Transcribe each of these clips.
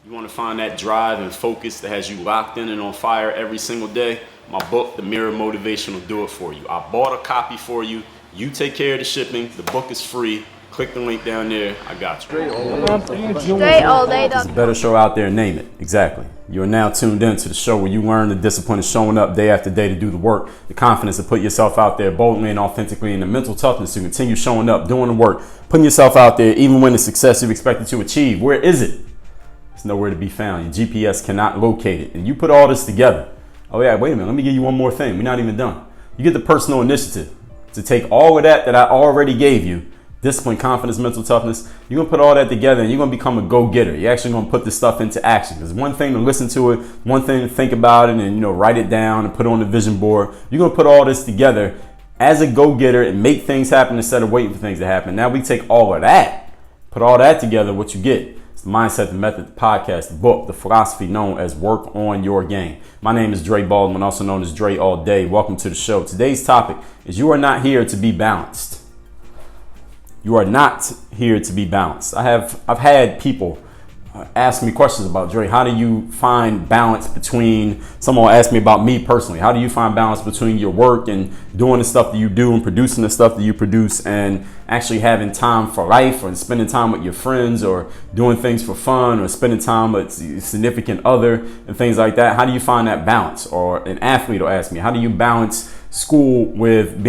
You want to find that drive and focus that has you locked in and on fire every single day? My book, The Mirror Motivation, will do it for you. I bought a copy for you. You take care of the shipping. The book is free. Click the link down there. I got you. Dre all day. There's a better show out there. Name it. Exactly. You are now tuned in to the show where you learn the discipline of showing up day after day to do the work, the confidence to put yourself out there boldly and authentically, and the mental toughness to continue showing up, doing the work, putting yourself out there, even when the success you've expected to achieve. Where is it? It's nowhere to be found. Your GPS cannot locate it. And you put all this together. Oh yeah, wait a minute. Let me give you one more thing. We're not even done. You get the personal initiative to take all of that I already gave you. Discipline, confidence, mental toughness. You're going to put all that together and you're going to become a go-getter. You're actually going to put this stuff into action. There's one thing to listen to it, one thing to think about it and, write it down and put it on the vision board. You're going to put all this together as a go-getter and make things happen instead of waiting for things to happen. Now we take all of that, put all that together, what you get. It's the Mindset, the Method, the podcast, the book, the philosophy known as Work on Your Game. My name is Dre Baldwin, also known as Dre All Day. Welcome to the show. Today's topic is you are not here to be balanced. You are not here to be balanced. I've had people ask me questions about, Dre, how do you find balance between, someone asked me about me personally, how do you find balance between your work and doing the stuff that you do and producing the stuff that you produce and actually having time for life or spending time with your friends or doing things for fun or spending time with your significant other and things like that? How do you find that balance? Or an athlete will ask me, how do you balance school with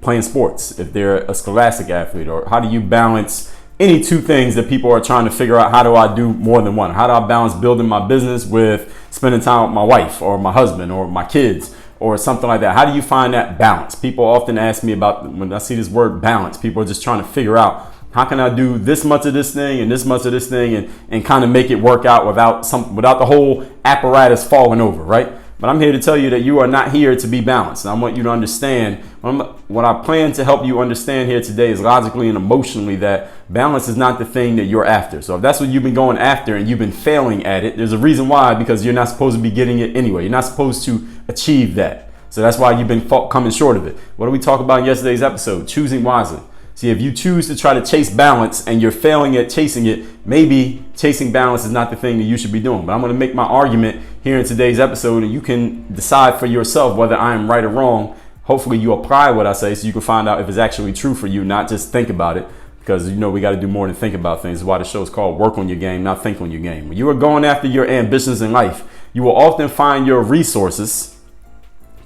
playing sports if they're a scholastic athlete? Or how do you balance any two things that people are trying to figure out? How do I do more than one? How do I balance building my business with spending time with my wife or my husband or my kids or something like that? How do you find that balance? People often ask me about, when I see this word balance, people are just trying to figure out, how can I do this much of this thing and this much of this thing and kind of make it work out without the whole apparatus falling over, right? But I'm here to tell you that you are not here to be balanced. And I want you to understand, what I plan to help you understand here today is logically and emotionally that balance is not the thing that you're after. So if that's what you've been going after and you've been failing at it, there's a reason why, because you're not supposed to be getting it anyway. You're not supposed to achieve that. So that's why you've been coming short of it. What did we talk about in yesterday's episode? Choosing wisely. See, if you choose to try to chase balance and you're failing at chasing it, maybe chasing balance is not the thing that you should be doing. But I'm going to make my argument here in today's episode, and you can decide for yourself whether I am right or wrong. Hopefully you apply what I say so you can find out if it's actually true for you, not just think about it. Because, we got to do more than think about things. That's why the show is called Work on Your Game, not Think on Your Game. When you are going after your ambitions in life, you will often find your resources,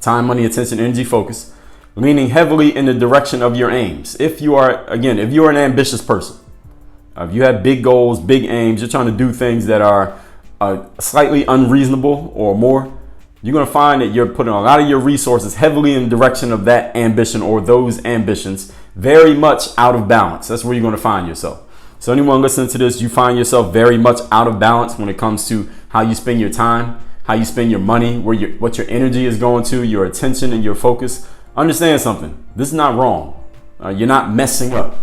time, money, attention, energy, focus, leaning heavily in the direction of your aims. If you are an ambitious person, if you have big goals, big aims, you're trying to do things that are slightly unreasonable or more, you're going to find that you're putting a lot of your resources heavily in the direction of that ambition or those ambitions, very much out of balance. That's where you're going to find yourself. So anyone listening to this, you find yourself very much out of balance when it comes to how you spend your time, how you spend your money, what your energy is going to, your attention and your focus. Understand something. This is not wrong. You're not messing up.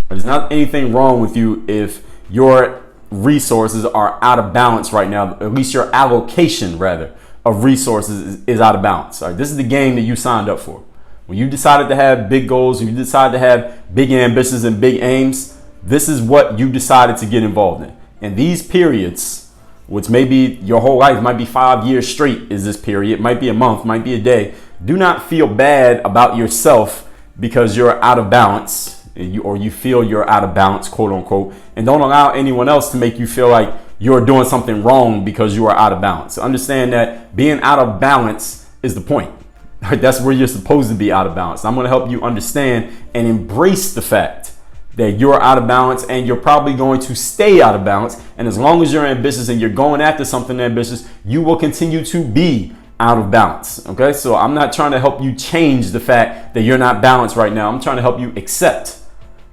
There's not anything wrong with you if your resources are out of balance right now. At least your allocation, rather, of resources is out of balance. All right, this is the game that you signed up for. When you decided to have big goals, when you decided to have big ambitions and big aims, this is what you decided to get involved in. And these periods, which may be your whole life, might be 5 years straight is this period, might be a month, might be a day. Do not feel bad about yourself because you're out of balance or you feel you're out of balance, quote unquote, and don't allow anyone else to make you feel like you're doing something wrong because you are out of balance. So understand that being out of balance is the point. That's where you're supposed to be out of balance. I'm going to help you understand and embrace the fact that you're out of balance and you're probably going to stay out of balance. And as long as you're ambitious and you're going after something ambitious, you will continue to be out of balance. Okay, so I'm not trying to help you change the fact that you're not balanced right now. I'm trying to help you accept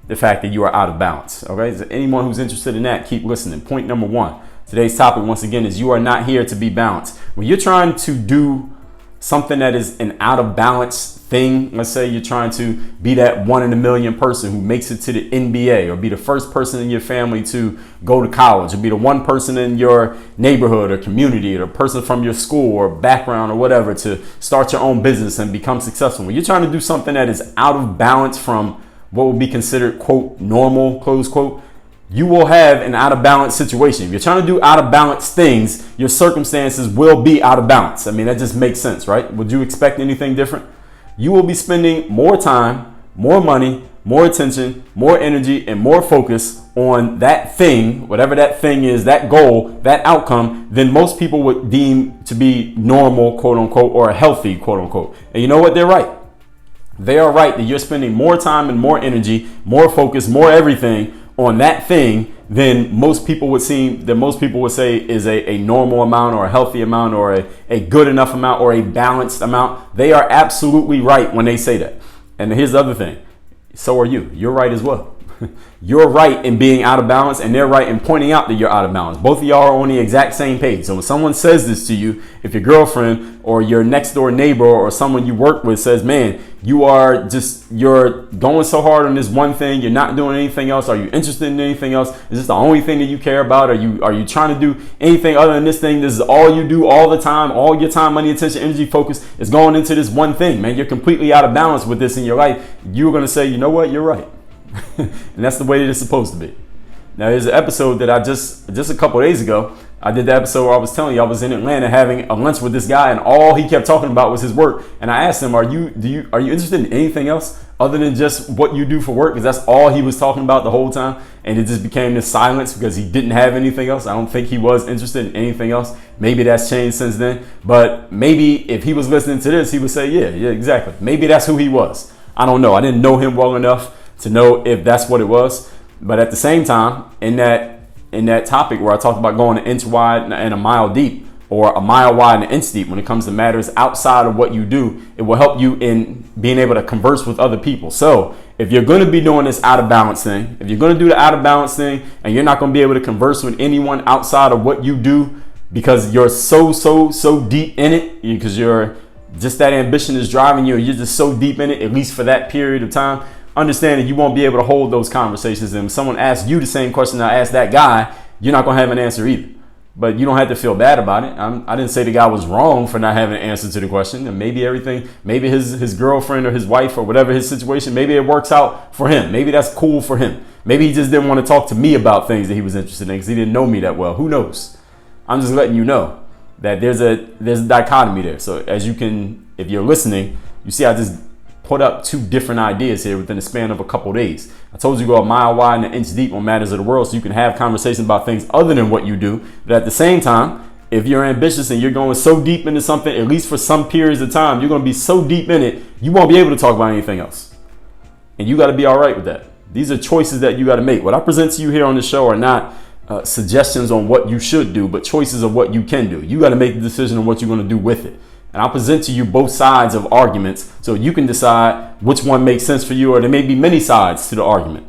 the fact that you are out of balance. Okay, so anyone who's interested in that, keep listening. Point number one. Today's topic, once again, is you are not here to be balanced. When you're trying to do something that is an out of balance thing, let's say you're trying to be that 1 in a million person who makes it to the NBA, or be the first person in your family to go to college, or be the one person in your neighborhood or community, or the person from your school or background or whatever to start your own business and become successful. When you're trying to do something that is out of balance from what would be considered, quote, normal, close quote, you will have an out of balance situation. If you're trying to do out of balance things, your circumstances will be out of balance. I mean, that just makes sense, right? Would you expect anything different? You will be spending more time, more money, more attention, more energy, and more focus on that thing, whatever that thing is, that goal, that outcome, than most people would deem to be normal, quote unquote, or healthy, quote unquote. And you know what? They're right. They are right that you're spending more time and more energy, more focus, more everything on that thing than most people would say is a normal amount or a healthy amount or a good enough amount or a balanced amount. They are absolutely right when they say that. And here's the other thing. So are you. You're right as well. You're right in being out of balance, and they're right in pointing out that you're out of balance. Both of y'all are on the exact same page. So when someone says this to you, if your girlfriend or your next door neighbor or someone you work with says, man, you're going so hard on this one thing, you're not doing anything else. Are you interested in anything else? Is this the only thing that you care about? Are you trying to do anything other than this thing? This is all you do all the time. All your time, money, attention, energy, focus is going into this one thing, man. You're completely out of balance with this in your life. You're going to say, you know what? You're right. And that's the way it is supposed to be. Now, there's an episode that I just a couple days ago, I did the episode where I was telling you I was in Atlanta having a lunch with this guy, and all he kept talking about was his work. And I asked him, are you interested in anything else other than just what you do for work? Because that's all he was talking about the whole time. And it just became this silence because he didn't have anything else. I don't think he was interested in anything else. Maybe that's changed since then. But maybe if he was listening to this, he would say, yeah, exactly. Maybe that's who he was. I don't know. I didn't know him well enough to know if that's what it was. But at the same time, in that topic where I talked about going an inch wide and a mile deep, or a mile wide and an inch deep, when it comes to matters outside of what you do, it will help you in being able to converse with other people. So if you're going to be doing this out of balance thing, if you're going to do the out of balance thing and you're not going to be able to converse with anyone outside of what you do because you're so deep in it, because you're just, that ambition is driving you, you're just so deep in it, at least for that period of time, understand that you won't be able to hold those conversations. And if someone asks you the same question I asked that guy, you're not going to have an answer either. But you don't have to feel bad about it. I didn't say the guy was wrong for not having an answer to the question. And maybe his girlfriend or his wife or whatever his situation, maybe it works out for him. Maybe that's cool for him. Maybe he just didn't want to talk to me about things that he was interested in because he didn't know me that well. Who knows? I'm just letting you know that there's a dichotomy there. So if you're listening, you see I just put up two different ideas here within the span of a couple days. I told you go a mile wide and an inch deep on matters of the world so you can have conversations about things other than what you do. But at the same time, if you're ambitious and you're going so deep into something, at least for some periods of time, you're going to be so deep in it, you won't be able to talk about anything else. And you got to be all right with that. These are choices that you got to make. What I present to you here on the show are not suggestions on what you should do, but choices of what you can do. You got to make the decision on what you're going to do with it. And I'll present to you both sides of arguments so you can decide which one makes sense for you, or there may be many sides to the argument.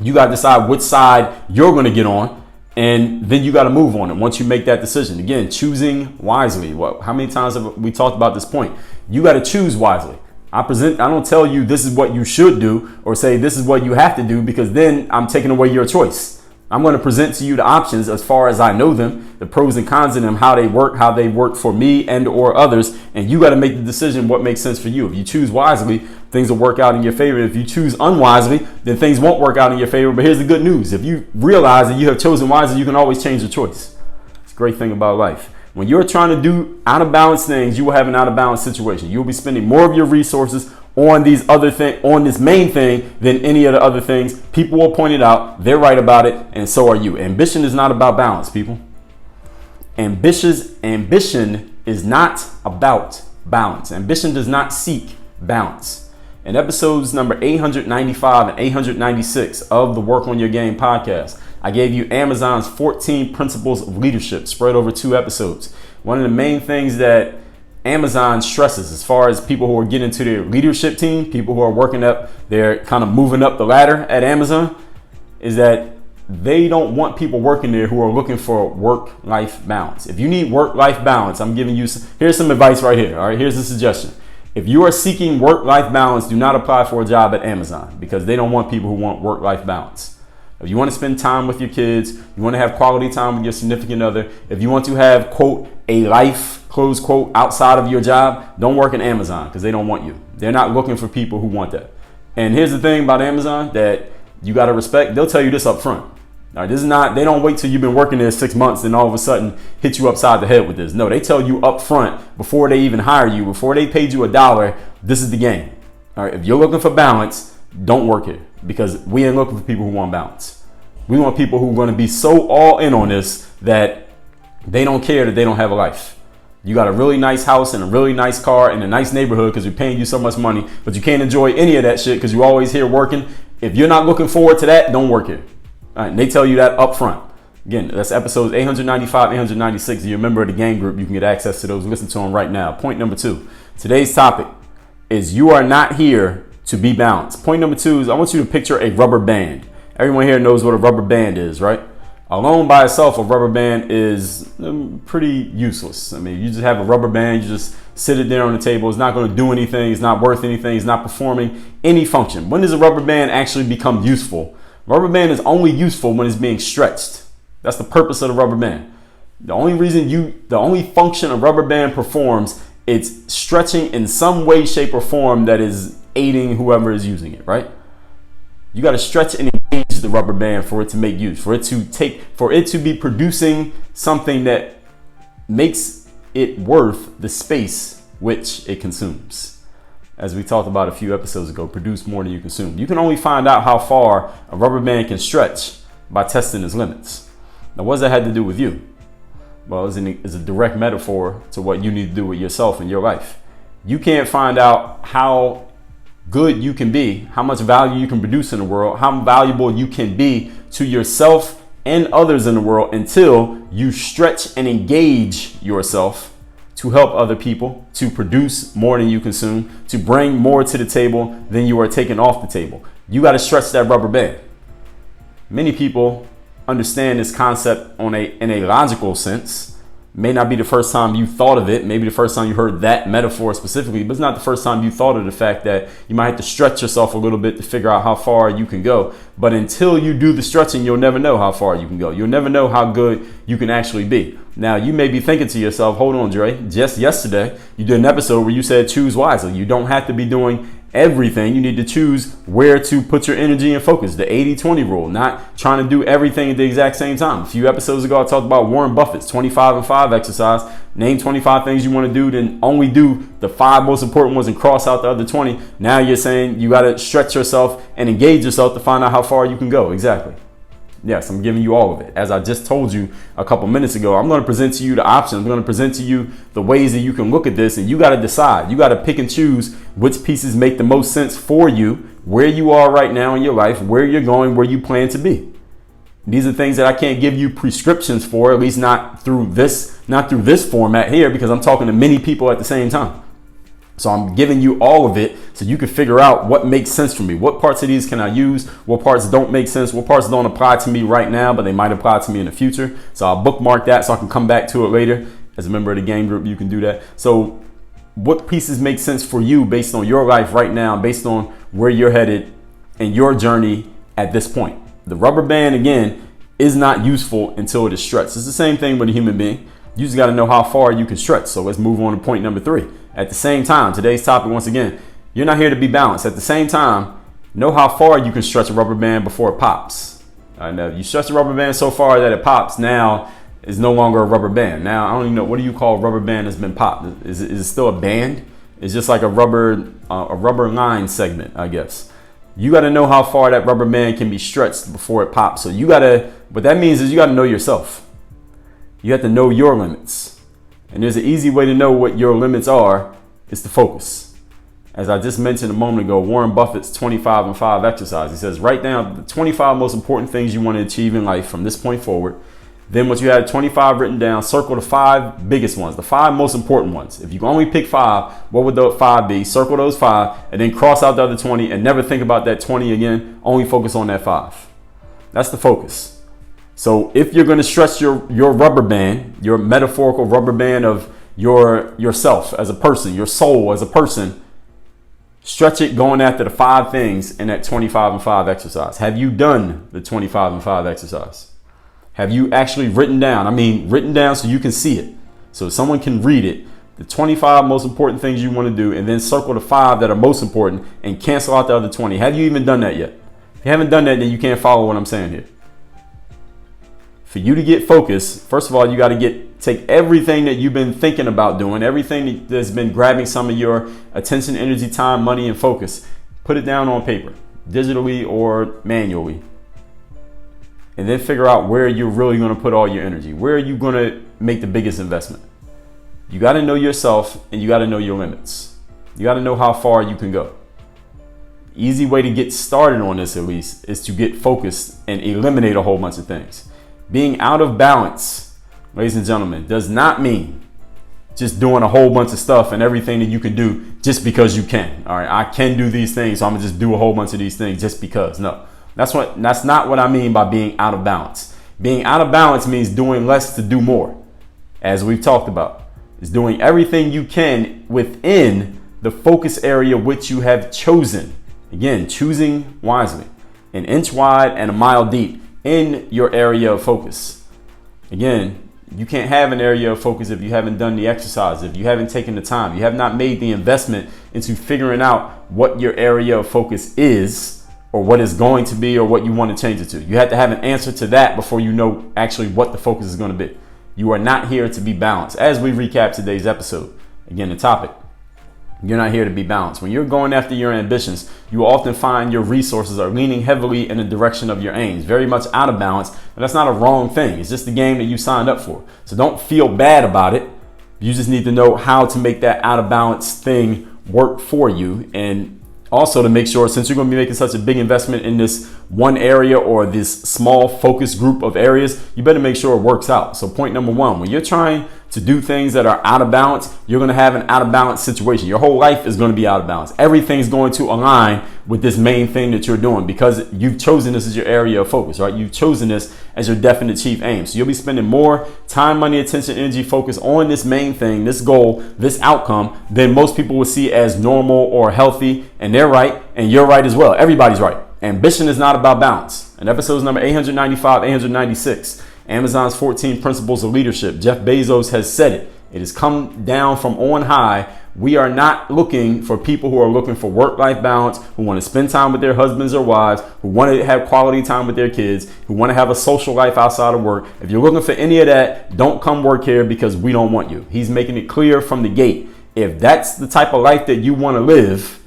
You got to decide which side you're going to get on, and then you got to move on it once you make that decision. Again, choosing wisely. How many times have we talked about this point? You got to choose wisely. I don't tell you this is what you should do or say this is what you have to do, because then I'm taking away your choice. I'm going to present to you the options as far as I know them, the pros and cons of them, how they work for me and or others. And you got to make the decision what makes sense for you. If you choose wisely, things will work out in your favor. If you choose unwisely, then things won't work out in your favor. But here's the good news. If you realize that you have chosen wisely, you can always change your choice. It's a great thing about life. When you're trying to do out of balance things, you will have an out of balance situation. You'll be spending more of your resources on this main thing than any of the other things. People will point it out. They're right about it. And so are you. Ambition is not about balance, people. Ambition is not about balance. Ambition does not seek balance. In episodes number 895 and 896 of the Work on Your Game podcast, I gave you Amazon's 14 principles of leadership spread over 2 episodes. One of the main things that Amazon stresses as far as people who are getting into their leadership team, people who are working up, they're kind of moving up the ladder at Amazon, is that they don't want people working there who are looking for work-life balance. If you need work-life balance, I'm giving you, here's some advice right here. All right, here's a suggestion. If you are seeking work-life balance, do not apply for a job at Amazon, because they don't want people who want work-life balance. If you want to spend time with your kids, you want to have quality time with your significant other, if you want to have, quote, a life, close quote, outside of your job, don't work at Amazon, because they don't want you. They're not looking for people who want that. And here's the thing about Amazon that you got to respect. They'll tell you this up front. All right, this is not, they don't wait till you've been working there 6 months and all of a sudden hit you upside the head with this. No, they tell you up front before they even hire you, before they paid you $1, this is the game. All right, if you're looking for balance, don't work here, because we ain't looking for people who want balance. We want people who are going to be so all in on this that they don't care that they don't have a life. You got a really nice house and a really nice car in a nice neighborhood because we're paying you so much money, but you can't enjoy any of that shit because you're always here working. If you're not looking forward to that, don't work here. All right, and they tell you that up front. Again, that's episodes 895, 896. If you're a member of the gang group, you can get access to those. Listen to them right now. Point number 2. Today's topic is you are not here to be balanced. Point number 2 is I want you to picture a rubber band. Everyone here knows what a rubber band is, right? Alone by itself, a rubber band is pretty useless. I mean, you just have a rubber band, you just sit it there on the table. It's not going to do anything. It's not worth anything. It's not performing any function. When does a rubber band actually become useful? Rubber band is only useful when it's being stretched. That's the purpose of the rubber band. The only function a rubber band performs, it's stretching in some way, shape, or form that is aiding whoever is using it, right? You got to stretch and engage the rubber band for it to make use, for it to be producing something that makes it worth the space which it consumes. As we talked about a few episodes ago, produce more than you consume. You can only find out how far a rubber band can stretch by testing its limits. Now, what does that have to do with you? Well, it's a direct metaphor to what you need to do with yourself and your life. You can't find out how good you can be, how much value you can produce in the world, how valuable you can be to yourself and others in the world until you stretch and engage yourself to help other people, to produce more than you consume, to bring more to the table than you are taking off the table. You got to stretch that rubber band. Many people understand this concept in a logical sense. May not be the first time you thought of it, maybe the first time you heard that metaphor specifically, but it's not the first time you thought of the fact that you might have to stretch yourself a little bit to figure out how far you can go. But until you do the stretching, you'll never know how far you can go. You'll never know how good you can actually be. Now, you may be thinking to yourself, hold on, Dre, just yesterday, you did an episode where you said choose wisely. You don't have to be doing everything. You need to choose where to put your energy and focus. The 80-20 rule, not trying to do everything at the exact same time. A few episodes ago, I talked about Warren Buffett's 25 and 5 exercise. Name 25 things you want to do, then only do the 5 most important ones and cross out the other 20. Now you're saying you got to stretch yourself and engage yourself to find out how far you can go. Exactly. Yes, I'm giving you all of it. As I just told you a couple minutes ago, I'm going to present to you the options. I'm going to present to you the ways that you can look at this, and you got to decide. You got to pick and choose which pieces make the most sense for you, where you are right now in your life, where you're going, where you plan to be. These are things that I can't give you prescriptions for, at least not through this format here, because I'm talking to many people at the same time. So I'm giving you all of it so you can figure out what makes sense for me. What parts of these can I use? What parts don't make sense? What parts don't apply to me right now, but they might apply to me in the future? So I'll bookmark that so I can come back to it later. As a member of the game group, you can do that. So what pieces make sense for you based on your life right now, based on where you're headed and your journey at this point? The rubber band, again, is not useful until it is stretched. It's the same thing with a human being. You just got to know how far you can stretch. So let's move on to point number 3. At the same time, today's topic, once again, you're not here to be balanced. At the same time, know how far you can stretch a rubber band before it pops. Now, you stretch the rubber band so far that it pops, now is no longer a rubber band. Now, I don't even know, what do you call a rubber band that's been popped? Is it still a band? It's just like a rubber line segment, I guess. You got to know how far that rubber band can be stretched before it pops. So what that means is you got to know yourself. You have to know your limits. And there's an easy way to know what your limits are, is to focus. As I just mentioned a moment ago, Warren Buffett's 25 and 5 exercise. He says, write down the 25 most important things you want to achieve in life from this point forward. Then once you have 25 written down, circle the 5 biggest ones, the 5 most important ones. If you can only pick 5, what would those 5 be? Circle those 5 and then cross out the other 20 and never think about that 20 again. Only focus on that 5. That's the focus. So if you're going to stretch your rubber band, your metaphorical rubber band of yourself as a person, your soul as a person, stretch it going after the 5 things in that 25 and 5 exercise. Have you done the 25 and 5 exercise? Have you actually written down so you can see it, so someone can read it, the 25 most important things you want to do, and then circle the 5 that are most important and cancel out the other 20. Have you even done that yet? If you haven't done that, then you can't follow what I'm saying here. For you to get focused, first of all, you got to take everything that you've been thinking about doing, everything that's been grabbing some of your attention, energy, time, money, and focus, put it down on paper, digitally or manually. And then figure out where you're really going to put all your energy. Where are you going to make the biggest investment? You got to know yourself and you got to know your limits. You got to know how far you can go. Easy way to get started on this, at least, is to get focused and eliminate a whole bunch of things. Being out of balance, ladies and gentlemen, does not mean just doing a whole bunch of stuff and everything that you can do just because you can. All right, I can do these things, so I'm gonna just do a whole bunch of these things just because. No, that's not what I mean by being out of balance. Being out of balance means doing less to do more, as we've talked about. It's doing everything you can within the focus area which you have chosen. Again, choosing wisely, an inch wide and a mile deep in your area of focus. Again, you can't have an area of focus if you haven't done the exercise, if you haven't taken the time, you have not made the investment into figuring out what your area of focus is, or what it's going to be, or what you want to change it to. You have to have an answer to that before you know actually what the focus is going to be. You are not here to be balanced. As we recap today's episode, again, the topic, you're not here to be balanced. When you're going after your ambitions, you often find your resources are leaning heavily in the direction of your aims, very much out of balance. And that's not a wrong thing. It's just the game that you signed up for. So don't feel bad about it. You just need to know how to make that out of balance thing work for you. And also to make sure, since you're going to be making such a big investment in this one area or this small focus group of areas, you better make sure it works out. So point number one, when you're trying to do things that are out of balance, you're going to have an out of balance situation. Your whole life is going to be out of balance. Everything's going to align with this main thing that you're doing because you've chosen this as your area of focus, right? You've chosen this as your definite chief aim. So you'll be spending more time, money, attention, energy, focus on this main thing, this goal, this outcome than most people would see as normal or healthy. And they're right. And you're right as well. Everybody's right. Ambition is not about balance. And episodes number 895, 896. Amazon's 14 Principles of Leadership. Jeff Bezos has said it. It has come down from on high. We are not looking for people who are looking for work-life balance, who want to spend time with their husbands or wives, who want to have quality time with their kids, who want to have a social life outside of work. If you're looking for any of that, don't come work here because we don't want you. He's making it clear from the gate. If that's the type of life that you want to live,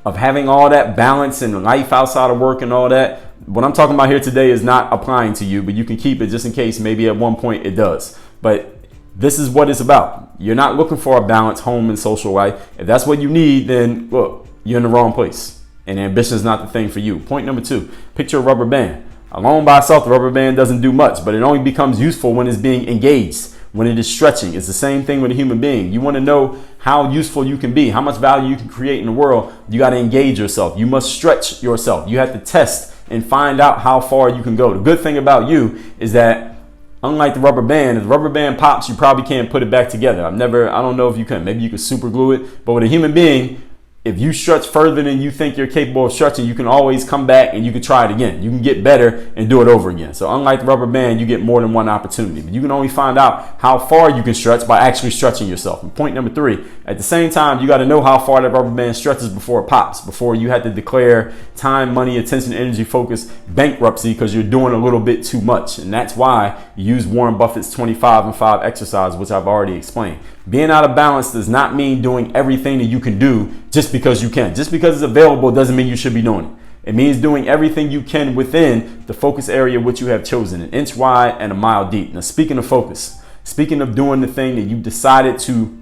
of having all that balance and life outside of work and all that, what I'm talking about here today is not applying to you, but you can keep it just in case maybe at one point it does. But this is what it's about. You're not looking for a balanced home and social life. If that's what you need, then look, you're in the wrong place. And ambition is not the thing for you. Point number two, picture a rubber band. Alone by itself, the rubber band doesn't do much, but it only becomes useful when it's being engaged, when it is stretching. It's the same thing with a human being. You want to know how useful you can be, how much value you can create in the world. You got to engage yourself. You must stretch yourself. You have to test and find out how far you can go. The good thing about you is that unlike the rubber band, if the rubber band pops, you probably can't put it back together. I don't know if you can. Maybe you could super glue it. But with a human being, if you stretch further than you think you're capable of stretching, you can always come back and you can try it again. You can get better and do it over again. So unlike the rubber band, you get more than one opportunity. But you can only find out how far you can stretch by actually stretching yourself. And point number three, at the same time, you got to know how far that rubber band stretches before it pops, before you have to declare time, money, attention, energy, focus, bankruptcy because you're doing a little bit too much. And that's why you use Warren Buffett's 25 and 5 exercise, which I've already explained. Being out of balance does not mean doing everything that you can do just because you can. Just because it's available doesn't mean you should be doing it. It means doing everything you can within the focus area which you have chosen, an inch wide and a mile deep. Now, speaking of focus, speaking of doing the thing that you decided to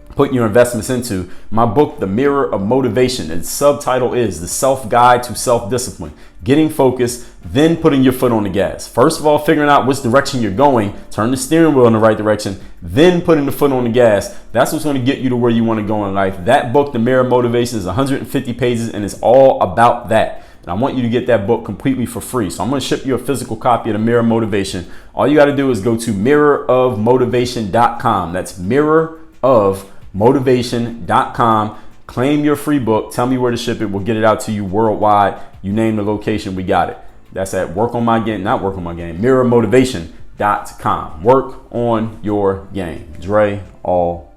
put your investments into, my book, The Mirror of Motivation, its subtitle is The Self-Guide to Self-Discipline. Getting focused, then putting your foot on the gas. First of all, figuring out which direction you're going, turn the steering wheel in the right direction, then putting the foot on the gas. That's what's going to get you to where you want to go in life. That book, The Mirror of Motivation, is 150 pages and it's all about that. And I want you to get that book completely for free. So I'm going to ship you a physical copy of The Mirror of Motivation. All you got to do is go to mirrorofmotivation.com. That's mirrorofmotivation.com. Claim your free book. Tell me where to ship it. We'll get it out to you worldwide. You name the location, we got it. That's at mirrorofmotivation.com. Work on your game. Dre, all